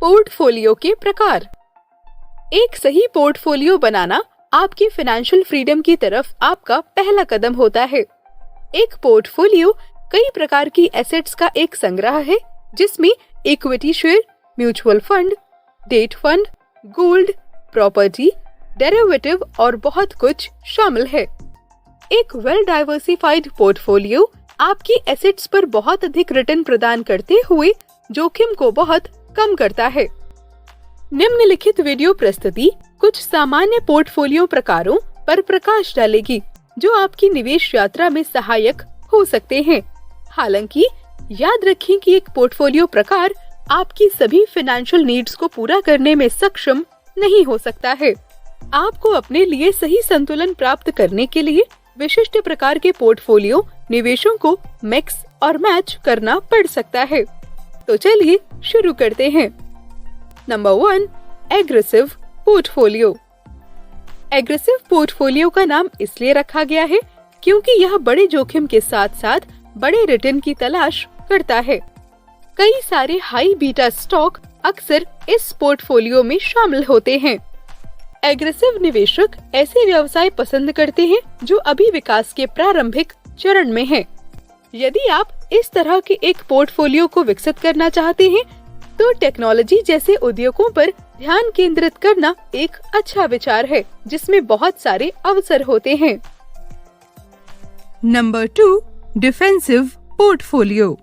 Portfolio के प्रकार। एक सही पोर्टफोलियो बनाना आपकी फाइनेंशियल फ्रीडम की तरफ आपका पहला कदम होता है। एक पोर्टफोलियो कई प्रकार की एसेट्स का एक संग्रह है, जिसमें equity share, mutual fund, debt fund, gold, property, derivative और बहुत कुछ शामिल है। एक वेल डाइवर्सिफाइड पोर्टफोलियो आपकी एसेट्स पर बहुत अधिक रिटर्न प्रदान करते हुए जोखिम को बहुत कम करता है। निम्नलिखित वीडियो प्रस्तुति कुछ सामान्य पोर्टफोलियो प्रकारों पर प्रकाश डालेगी जो आपकी निवेश यात्रा में सहायक हो सकते हैं। हालांकि याद रखें कि एक पोर्टफोलियो प्रकार आपकी सभी फाइनेंशियल नीड्स को पूरा करने में सक्षम नहीं हो सकता है। आपको अपने लिए सही संतुलन प्राप्त करने के लिए विशिष्ट प्रकार के पोर्टफोलियो निवेशों को मिक्स और मैच करना पड़ सकता है। तो चलिए शुरू करते हैं। Number 1, aggressive portfolio. Aggressive portfolio का नाम इसलिए रखा गया है क्योंकि यह बड़े जोखिम के साथ साथ बड़े रिटर्न की तलाश करता है। कई सारे हाई बीटा स्टॉक अक्सर इस पोर्टफोलियो में शामिल होते हैं। एग्रेसिव निवेशक ऐसे व्यवसाय पसंद करते हैं जो अभी विकास के प्रारंभिक चरण में हैं। यदि आप इस तरह के एक पोर्टफोलियो को विकसित करना चाहते हैं, तो टेक्नोलॉजी जैसे उद्योगों पर ध्यान केंद्रित करना एक अच्छा विचार है, जिसमें बहुत सारे अवसर होते हैं। Number 2, defensive portfolio.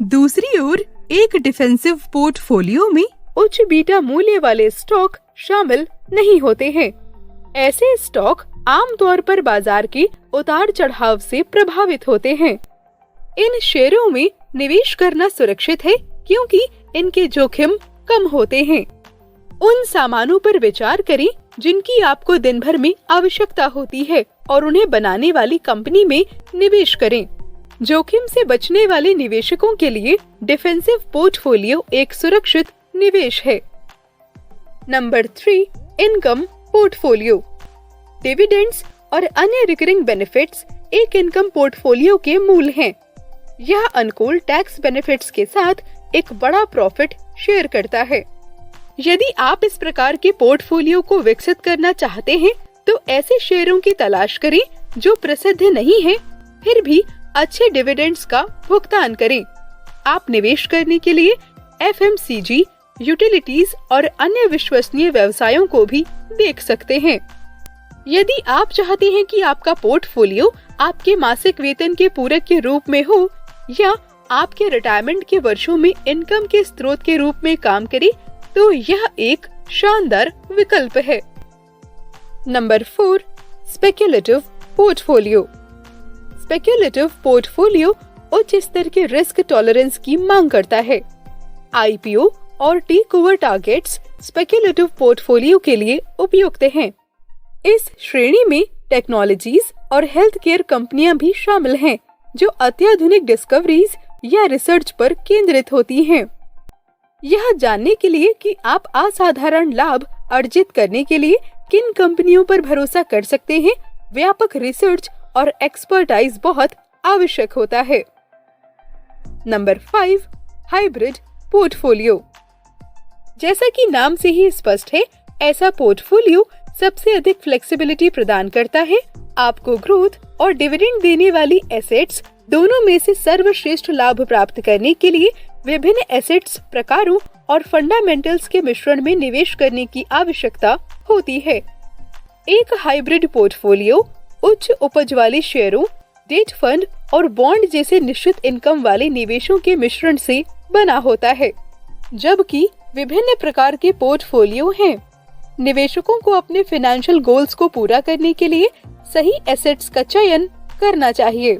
दूसरी ओर एक डिफेंसिव पोर्टफोलियो में उच्च बीटा मूल्य वाले स्टॉक शामिल नहीं होते हैं। ऐसे स्टॉक आमतौर पर बाजार के उतार चढ़ाव से प्रभावित होते हैं। इन शेयरों में निवेश करना सुरक्षित है क्योंकि इनके जोखिम कम होते हैं। उन सामानों पर विचार करें जिनकी आपको दिन भर में आवश्यकता होती है और उन्हें बनाने वाली कंपनी में निवेश करें। जोखिम से बचने वाले निवेशकों के लिए डिफेंसिव पोर्टफोलियो एक सुरक्षित निवेश है। Number 3, income portfolio. डिविडेंड्स और अन्य रिकरिंग बेनिफिट्स एक इनकम पोर्टफोलियो के मूल हैं। यह अनुकूल टैक्स बेनिफिट्स के साथ एक बड़ा प्रॉफिट शेयर करता है। यदि आप इस प्रकार के पोर्टफोलियो को विकसित करना चाहते हैं, तो ऐसे शेयरों की तलाश करें जो प्रसिद्ध नहीं हैं, फिर भी अच्छे डिविडेंड्स का भुगतान करें। आप निवेश करने के लिए FMCG, यूटिलिटीज और अन्य विश्वसनीय व्यवसायों को भी देख सकते हैं। यदि आप चाहते हैं कि आपका पोर्टफोलियो आपके मासिक वेतन के पूरक के रूप में हो या आपके रिटायरमेंट के वर्षों में इनकम के स्रोत के रूप में काम करे, तो यह एक शानदार विकल्प है। Number 4, speculative portfolio. Speculative portfolio उच्च स्तर के रिस्क टॉलरेंस की मांग करता है। IPO और takeover targets speculative portfolio के लिए उपयुक्त हैं। इस श्रेणी में टेक्नोलॉजीज और हेल्थ केयर कंपनियां भी शामिल हैं, जो अत्याधुनिक डिस्कवरीज या रिसर्च पर केंद्रित होती हैं। यह जानने के लिए कि आप असाधारण लाभ अर्जित करने के लिए किन कंपनियों पर भरोसा कर सकते हैं, व्यापक रिसर्च और एक्सपर्टाइज बहुत आवश्यक होता है। Number 5, hybrid portfolio. जैसा कि नाम से ही स्पष्ट है, ऐसा पोर्टफोलियो सबसे अधिक फ्लेक्सिबिलिटी प्रदान करता है। आपको ग्रोथ और डिविडेंड देने वाली एसेट्स दोनों में से सर्वश्रेष्ठ लाभ प्राप्त करने के लिए विभिन्न एसेट्स प्रकारों और फंडामेंटल्स के मिश्रण में निवेश करने की आवश्यकता होती है। एक हाइब्रिड पोर्टफोलियो उच्च उपज वाले शेयरों, डेट फंड और बॉन्ड जैसे निश्चित इनकम वाले निवेशों के मिश्रण से बना होता है, जबकि विभिन्न प्रकार के पोर्टफोलियो हैं। निवेशकों को अपने फाइनेंशियल गोल्स को पूरा करने के लिए सही एसेट्स का चयन करना चाहिए।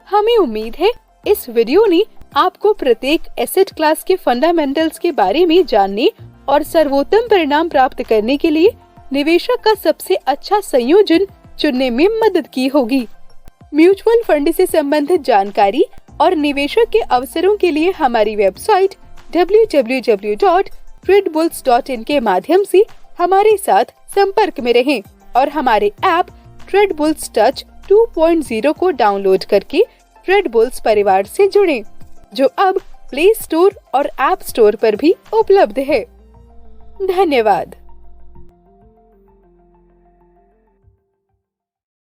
हमें उम्मीद है इस वीडियो ने आपको प्रत्येक एसेट क्लास के फंडामेंटल्स के बारे में जानने और सर्वोत्तम परिणाम प्राप्त करने के लिए निवेशक का सबसे अच्छा संयोजन चुनने में मदद की होगी। म्यूचुअल फंड से संबंधित जानकारी और निवेशक के अवसरों के लिए हमारी वेबसाइट www.tradebulls.in के माध्यम से हमारे साथ संपर्क में रहें और हमारे ऐप ट्रेडबुल्स टच 2.0 को डाउनलोड करके ट्रेडबुल्स परिवार से जुड़ें, जो अब प्ले स्टोर और ऐप स्टोर पर भी उपलब्ध है। धन्यवाद।